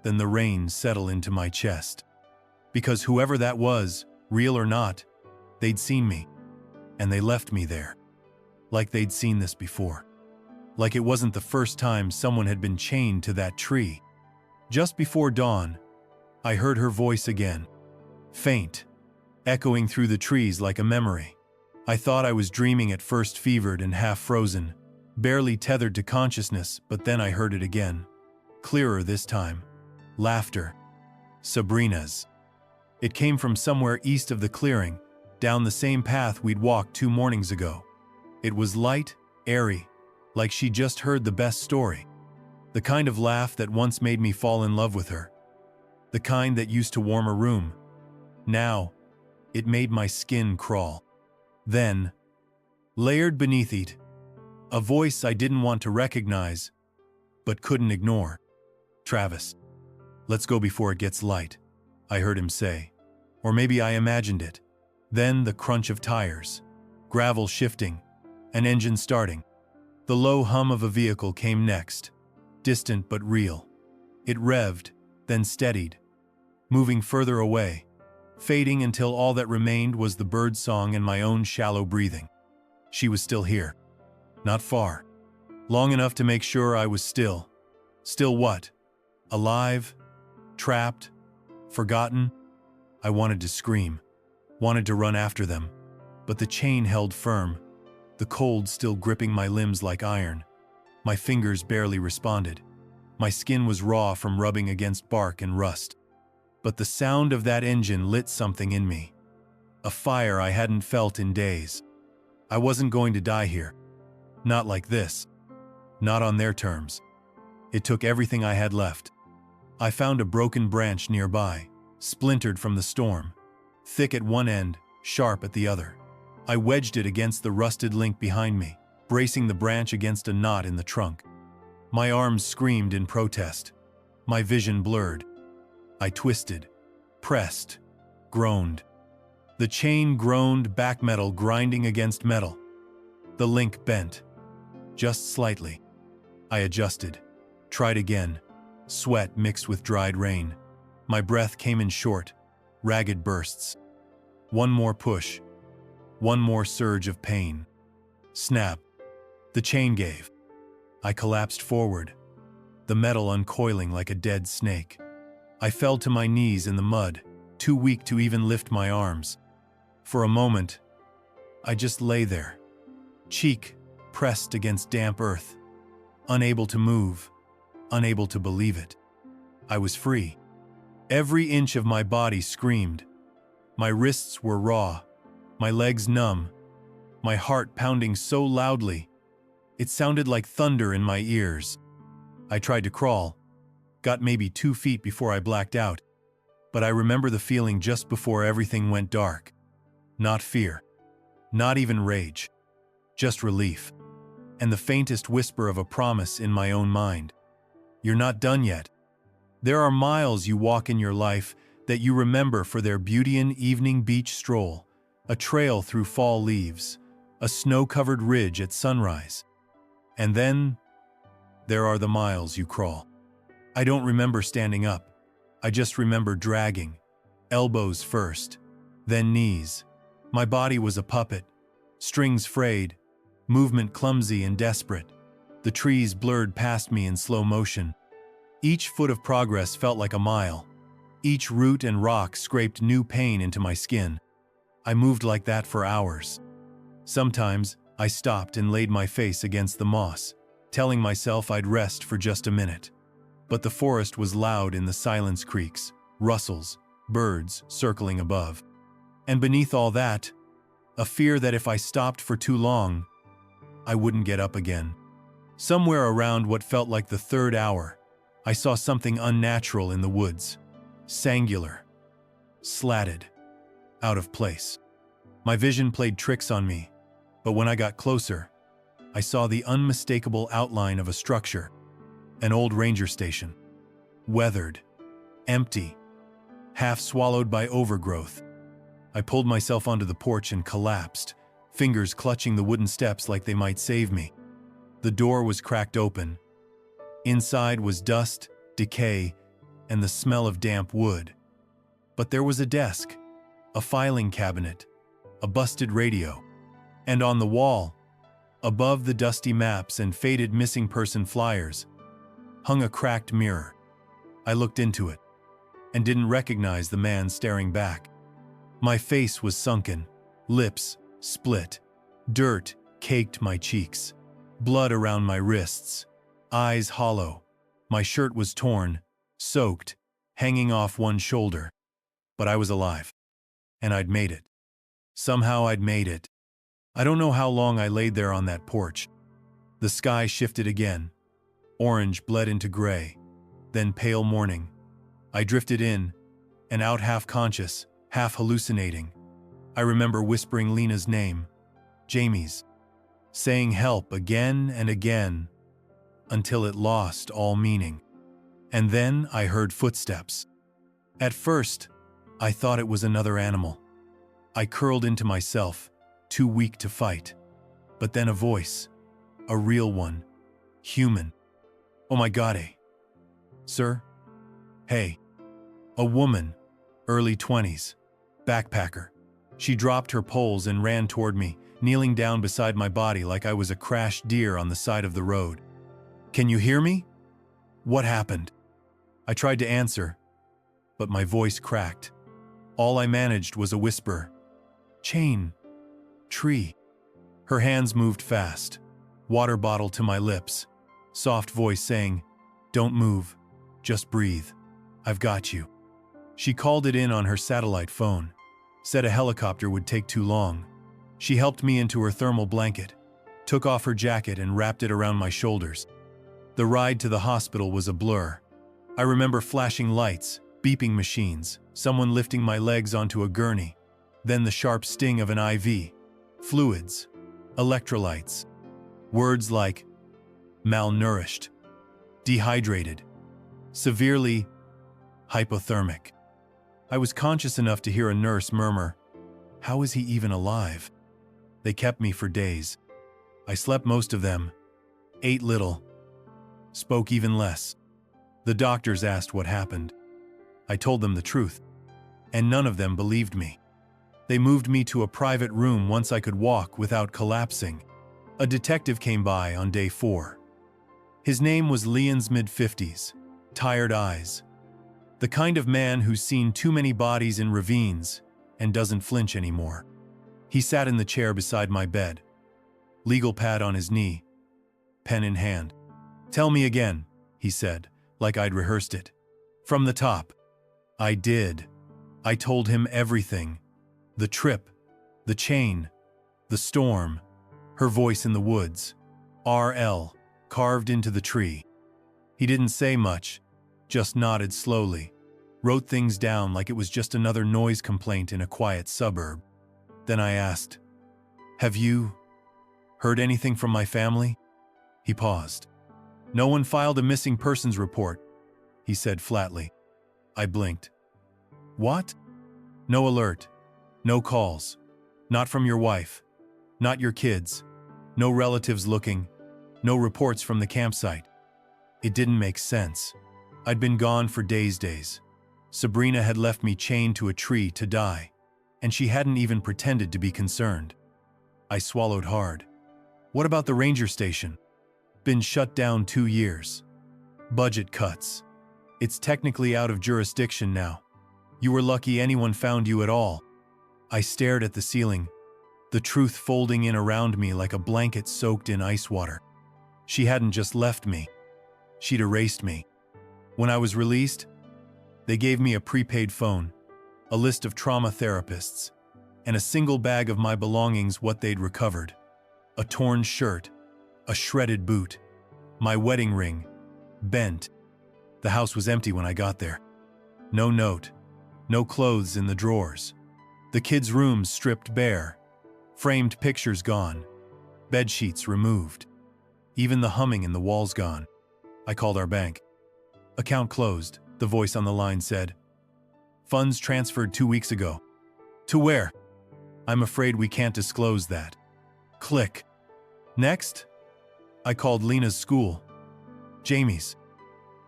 than the rain settle into my chest. Because whoever that was, real or not, they'd seen me, and they left me there. Like they'd seen this before. Like it wasn't the first time someone had been chained to that tree. Just before dawn, I heard her voice again. Faint, echoing through the trees like a memory. I thought I was dreaming at first, fevered and half frozen, barely tethered to consciousness, but then I heard it again. Clearer this time. Laughter. Sabrina's. It came from somewhere east of the clearing, down the same path we'd walked 2 mornings ago. It was light, airy, like she just heard the best story. The kind of laugh that once made me fall in love with her. The kind that used to warm a room. Now, it made my skin crawl. Then, layered beneath it, a voice I didn't want to recognize, but couldn't ignore. "Travis, let's go before it gets light," I heard him say. Or maybe I imagined it. Then the crunch of tires, gravel shifting, an engine starting. The low hum of a vehicle came next, distant but real. It revved, then steadied, moving further away, fading until all that remained was the bird song and my own shallow breathing. She was still here. Not far. Long enough to make sure I was still. Still what? Alive? Trapped? Forgotten? I wanted to scream. Wanted to run after them. But the chain held firm, the cold still gripping my limbs like iron. My fingers barely responded. My skin was raw from rubbing against bark and rust. But the sound of that engine lit something in me. A fire I hadn't felt in days. I wasn't going to die here. Not like this. Not on their terms. It took everything I had left. I found a broken branch nearby, splintered from the storm. Thick at one end, sharp at the other. I wedged it against the rusted link behind me, bracing the branch against a knot in the trunk. My arms screamed in protest. My vision blurred. I twisted, pressed, groaned. The chain groaned, back metal grinding against metal. The link bent. Just slightly. I adjusted. Tried again. Sweat mixed with dried rain. My breath came in short, ragged bursts. One more push. One more surge of pain. Snap. The chain gave. I collapsed forward, the metal uncoiling like a dead snake. I fell to my knees in the mud, too weak to even lift my arms. For a moment, I just lay there, cheek pressed against damp earth, unable to move, unable to believe it. I was free. Every inch of my body screamed. My wrists were raw, my legs numb, my heart pounding so loudly, it sounded like thunder in my ears. I tried to crawl, got maybe 2 feet before I blacked out, but I remember the feeling just before everything went dark. Not fear, not even rage, just relief, and the faintest whisper of a promise in my own mind. You're not done yet. There are miles you walk in your life that you remember for their beauty: an evening beach stroll, a trail through fall leaves, a snow-covered ridge at sunrise. And then, there are the miles you crawl. I don't remember standing up. I just remember dragging, elbows first, then knees. My body was a puppet, strings frayed, movement clumsy and desperate. The trees blurred past me in slow motion. Each foot of progress felt like a mile. Each root and rock scraped new pain into my skin. I moved like that for hours. Sometimes, I stopped and laid my face against the moss, telling myself I'd rest for just a minute. But the forest was loud in the silence: creaks, rustles, birds circling above. And beneath all that, a fear that if I stopped for too long, I wouldn't get up again. Somewhere around what felt like the third hour, I saw something unnatural in the woods. Sangular. Slatted. Out of place. My vision played tricks on me, but when I got closer, I saw the unmistakable outline of a structure. An old ranger station. Weathered. Empty. Half swallowed by overgrowth. I pulled myself onto the porch and collapsed, fingers clutching the wooden steps like they might save me. The door was cracked open. Inside was dust, decay, and the smell of damp wood. But there was a desk, a filing cabinet, a busted radio, and on the wall, above the dusty maps and faded missing person flyers, hung a cracked mirror. I looked into it and didn't recognize the man staring back. My face was sunken, lips split, dirt caked my cheeks, blood around my wrists, eyes hollow. My shirt was torn, soaked, hanging off one shoulder. But I was alive, and I'd made it. Somehow I'd made it. I don't know how long I laid there on that porch. The sky shifted again. Orange bled into gray, then pale morning. I drifted in and out, half conscious, half hallucinating. I remember whispering Lena's name, Jamie's, saying help again and again, until it lost all meaning. And then I heard footsteps. At first, I thought it was another animal. I curled into myself, too weak to fight. But then a voice, a real one, human. Oh my God, eh? Sir? Hey. A woman, early 20s, backpacker. She dropped her poles and ran toward me, kneeling down beside my body like I was a crashed deer on the side of the road. Can you hear me? What happened? I tried to answer, but my voice cracked. All I managed was a whisper. Chain. Tree. Her hands moved fast. Water bottle to my lips. Soft voice saying, "Don't move. Just breathe. I've got you." She called it in on her satellite phone. Said a helicopter would take too long. She helped me into her thermal blanket, took off her jacket and wrapped it around my shoulders. The ride to the hospital was a blur. I remember flashing lights, beeping machines, someone lifting my legs onto a gurney, then the sharp sting of an IV, fluids, electrolytes, words like malnourished, dehydrated, severely hypothermic. I was conscious enough to hear a nurse murmur, "How is he even alive?" They kept me for days. I slept most of them, ate little, spoke even less. The doctors asked what happened. I told them the truth, and none of them believed me. They moved me to a private room once I could walk without collapsing. A detective came by on day 4. His name was Leon's mid-50s, tired eyes. The kind of man who's seen too many bodies in ravines and doesn't flinch anymore. He sat in the chair beside my bed, legal pad on his knee, pen in hand. "Tell me again," he said, like I'd rehearsed it. "From the top." I did. I told him everything. The trip, the chain, the storm, her voice in the woods, RL, carved into the tree. He didn't say much, just nodded slowly, wrote things down like it was just another noise complaint in a quiet suburb. Then I asked, "Have you heard anything from my family?" He paused. "No one filed a missing persons report," he said flatly. I blinked. "What?" "No alert. No calls. Not from your wife. Not your kids. No relatives looking. No reports from the campsite." It didn't make sense. I'd been gone for days. Sabrina had left me chained to a tree to die, and she hadn't even pretended to be concerned. I swallowed hard. What about the ranger station? Been shut down 2 years. Budget cuts. It's technically out of jurisdiction now. You were lucky anyone found you at all. I stared at the ceiling, the truth folding in around me like a blanket soaked in ice water. She hadn't just left me. She'd erased me. When I was released, they gave me a prepaid phone, a list of trauma therapists, and a single bag of my belongings, what they'd recovered. A torn shirt, a shredded boot, my wedding ring, bent. The house was empty when I got there. No note, no clothes in the drawers. The kids' rooms stripped bare, framed pictures gone, bed sheets removed. Even the humming in the walls gone. I called our bank. Account closed, the voice on the line said. Funds transferred 2 weeks ago. To where? I'm afraid we can't disclose that. Click. Next? I called Lena's school. Jamie's.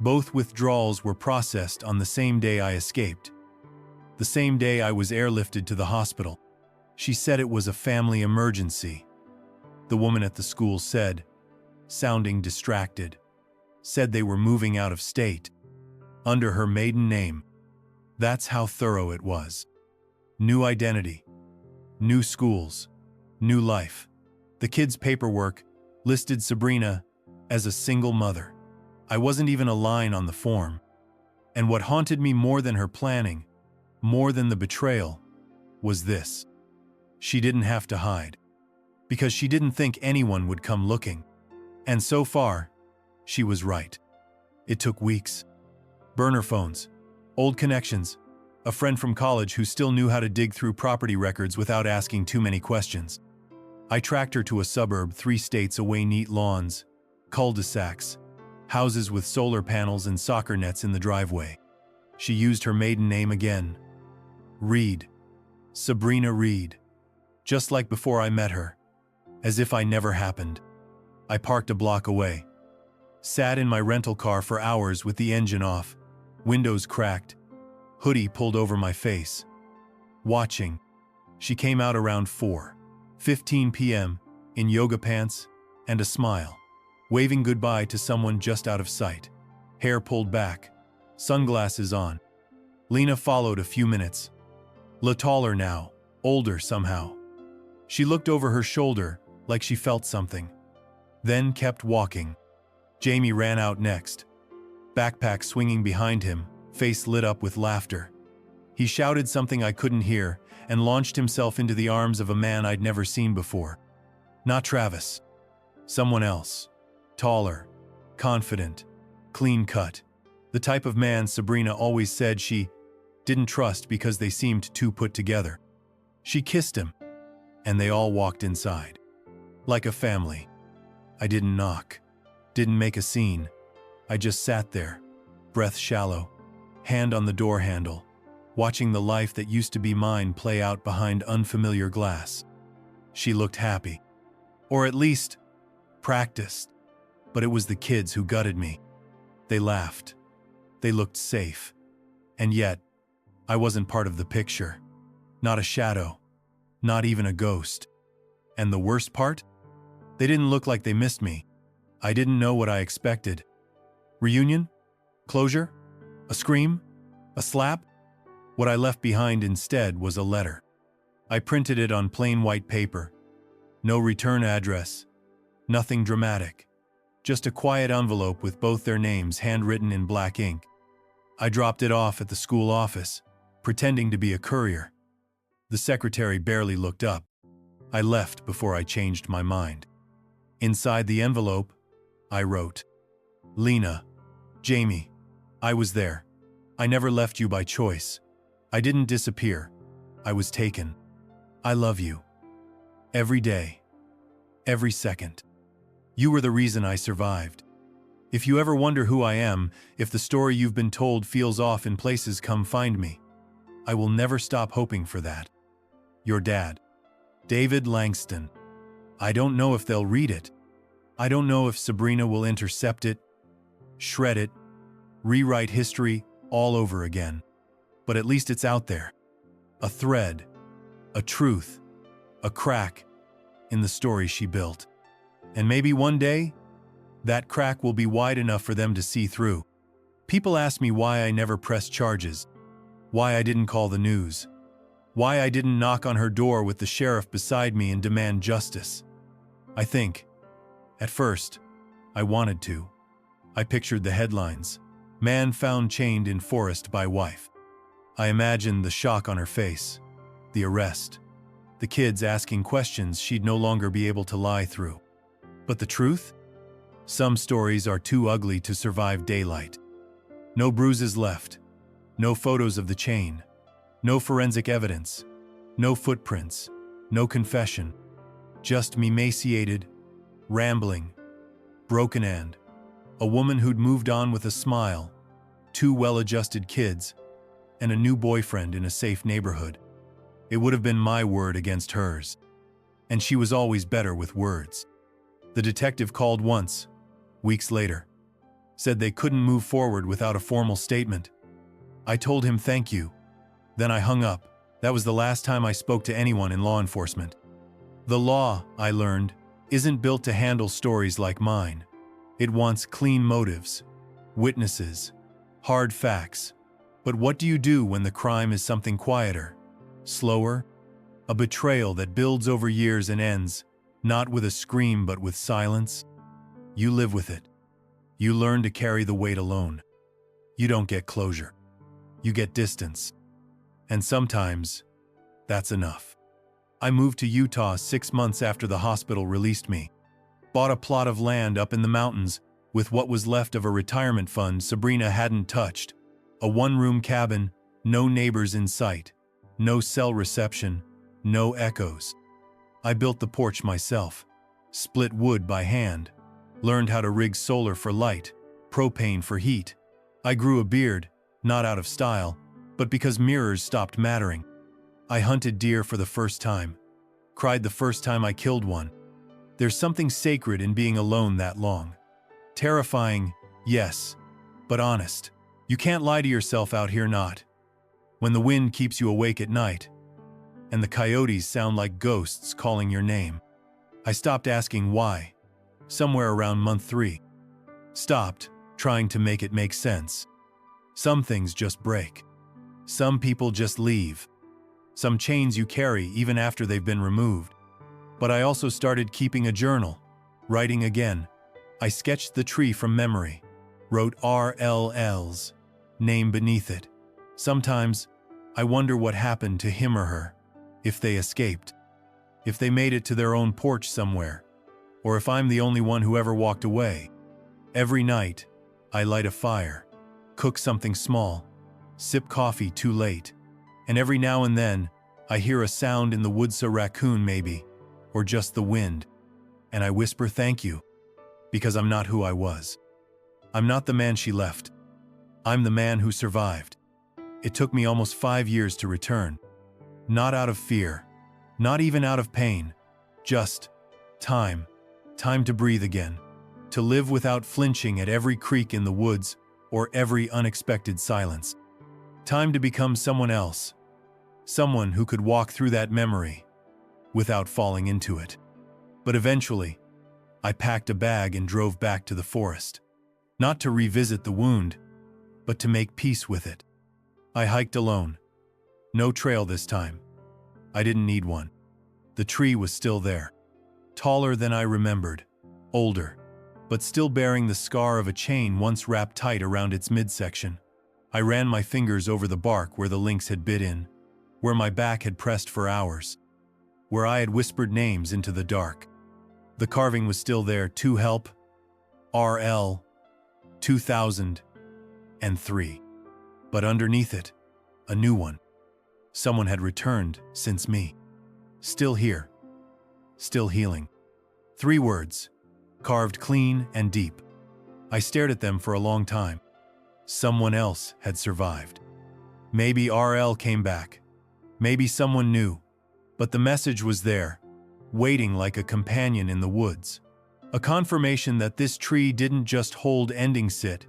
Both withdrawals were processed on the same day I escaped. The same day I was airlifted to the hospital. She said it was a family emergency. The woman at the school said, sounding distracted, said they were moving out of state. Under her maiden name. That's how thorough it was. New identity. New schools. New life. The kids' paperwork listed Sabrina as a single mother. I wasn't even a line on the form. And what haunted me more than her planning, more than the betrayal, was this. She didn't have to hide. Because she didn't think anyone would come looking. And so far, she was right. It took weeks. Burner phones, old connections, a friend from college who still knew how to dig through property records without asking too many questions. I tracked her to a suburb 3 states away, neat lawns, cul-de-sacs, houses with solar panels and soccer nets in the driveway. She used her maiden name again. Reed. Sabrina Reed. Just like before I met her. As if I never happened. I parked a block away. Sat in my rental car for hours with the engine off, windows cracked, hoodie pulled over my face. Watching. She came out around 4:15 p.m. in yoga pants and a smile, waving goodbye to someone just out of sight. Hair pulled back, sunglasses on. Lena followed a few minutes. Taller now, older somehow. She looked over her shoulder like she felt something. Then kept walking. Jamie ran out next. Backpack swinging behind him, face lit up with laughter. He shouted something I couldn't hear and launched himself into the arms of a man I'd never seen before. Not Travis. Someone else. Taller, confident, clean-cut. The type of man Sabrina always said she didn't trust because they seemed too put together. She kissed him, and they all walked inside. Like a family. I didn't knock. Didn't make a scene. I just sat there, breath shallow, hand on the door handle, watching the life that used to be mine play out behind unfamiliar glass. She looked happy. Or at least, practiced. But it was the kids who gutted me. They laughed. They looked safe. And yet, I wasn't part of the picture. Not a shadow. Not even a ghost. And the worst part? They didn't look like they missed me. I didn't know what I expected. Reunion? Closure? A scream? A slap? What I left behind instead was a letter. I printed it on plain white paper. No return address. Nothing dramatic. Just a quiet envelope with both their names handwritten in black ink. I dropped it off at the school office, pretending to be a courier. The secretary barely looked up. I left before I changed my mind. Inside the envelope, I wrote, Lena, Jamie, I was there. I never left you by choice. I didn't disappear. I was taken. I love you. Every day. Every second. You were the reason I survived. If you ever wonder who I am, if the story you've been told feels off in places, come find me. I will never stop hoping for that. Your dad, David Langston. I don't know if they'll read it. I don't know if Sabrina will intercept it, shred it, rewrite history all over again. But at least it's out there. A thread, a truth, a crack in the story she built. And maybe one day, that crack will be wide enough for them to see through. People ask me why I never pressed charges, why I didn't call the news, why I didn't knock on her door with the sheriff beside me and demand justice. I think, at first, I wanted to. I pictured the headlines. Man found chained in forest by wife. I imagined the shock on her face, the arrest, the kids asking questions she'd no longer be able to lie through. But the truth? Some stories are too ugly to survive daylight. No bruises left, no photos of the chain, no forensic evidence, no footprints, no confession. Just me emaciated, rambling, broken, and a woman who'd moved on with a smile, 2 well-adjusted kids, and a new boyfriend in a safe neighborhood. It would have been my word against hers. And she was always better with words. The detective called once, weeks later, said they couldn't move forward without a formal statement. I told him thank you. Then I hung up. That was the last time I spoke to anyone in law enforcement. The law, I learned, isn't built to handle stories like mine. It wants clean motives, witnesses, hard facts. But what do you do when the crime is something quieter, slower? A betrayal that builds over years and ends, not with a scream but with silence? You live with it. You learn to carry the weight alone. You don't get closure. You get distance. And sometimes, that's enough. I moved to Utah 6 months after the hospital released me. Bought a plot of land up in the mountains with what was left of a retirement fund Sabrina hadn't touched. A 1-room cabin, no neighbors in sight, no cell reception, no echoes. I built the porch myself, split wood by hand, learned how to rig solar for light, propane for heat. I grew a beard, not out of style, but because mirrors stopped mattering. I hunted deer for the first time, cried the first time I killed one. There's something sacred in being alone that long. Terrifying, yes, but honest. You can't lie to yourself out here, not when the wind keeps you awake at night, and the coyotes sound like ghosts calling your name. I stopped asking why, somewhere around month 3. Stopped trying to make it make sense. Some things just break. Some people just leave. Some chains you carry even after they've been removed. But I also started keeping a journal, writing again. I sketched the tree from memory, wrote RLL's name beneath it. Sometimes, I wonder what happened to him or her, if they escaped, if they made it to their own porch somewhere, or if I'm the only one who ever walked away. Every night, I light a fire, cook something small, sip coffee too late, and every now and then, I hear a sound in the woods, a raccoon maybe, or just the wind, and I whisper thank you, because I'm not who I was. I'm not the man she left. I'm the man who survived. It took me almost 5 years to return. Not out of fear, not even out of pain, just time. Time to breathe again, to live without flinching at every creak in the woods or every unexpected silence. Time to become someone else, someone who could walk through that memory without falling into it. But eventually, I packed a bag and drove back to the forest, not to revisit the wound, but to make peace with it. I hiked alone. No trail this time. I didn't need one. The tree was still there, taller than I remembered, older, but still bearing the scar of a chain once wrapped tight around its midsection. I ran my fingers over the bark where the lynx had bit in, where my back had pressed for hours, where I had whispered names into the dark. The carving was still there, to help, RL, 2003. But underneath it, a new one. Someone had returned since me. Still here. Still healing. 3 words, carved clean and deep. I stared at them for a long time. Someone else had survived. Maybe RL came back. Maybe someone new. But the message was there, waiting like a companion in the woods. A confirmation that this tree didn't just hold endings, it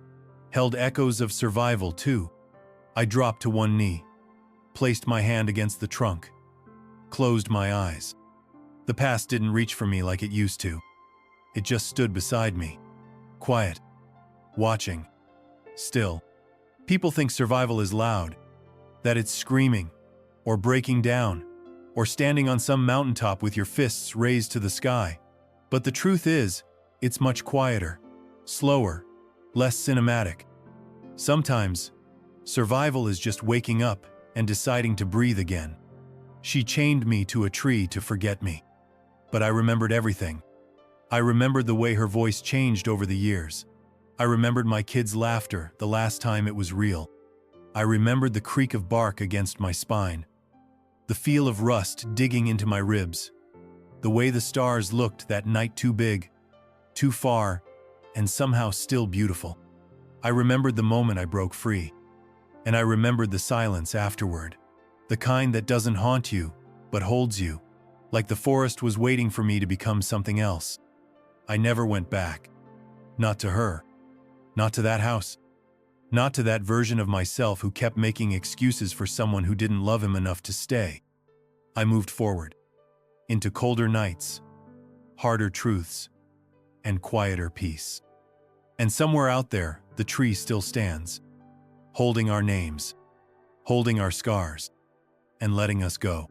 held echoes of survival too. I dropped to one knee, placed my hand against the trunk, closed my eyes. The past didn't reach for me like it used to. It just stood beside me, quiet, watching, still. People think survival is loud, that it's screaming, or breaking down, or standing on some mountaintop with your fists raised to the sky. But the truth is, it's much quieter, slower, less cinematic. Sometimes, survival is just waking up and deciding to breathe again. She chained me to a tree to forget me. But I remembered everything. I remembered the way her voice changed over the years. I remembered my kids' laughter the last time it was real. I remembered the creak of bark against my spine, the feel of rust digging into my ribs, the way the stars looked that night, too big, too far, and somehow still beautiful. I remembered the moment I broke free. And I remembered the silence afterward, the kind that doesn't haunt you, but holds you, like the forest was waiting for me to become something else. I never went back. Not to her. Not to that house. Not to that version of myself who kept making excuses for someone who didn't love him enough to stay. I moved forward, into colder nights, harder truths, and quieter peace. And somewhere out there, the tree still stands, holding our names, holding our scars, and letting us go.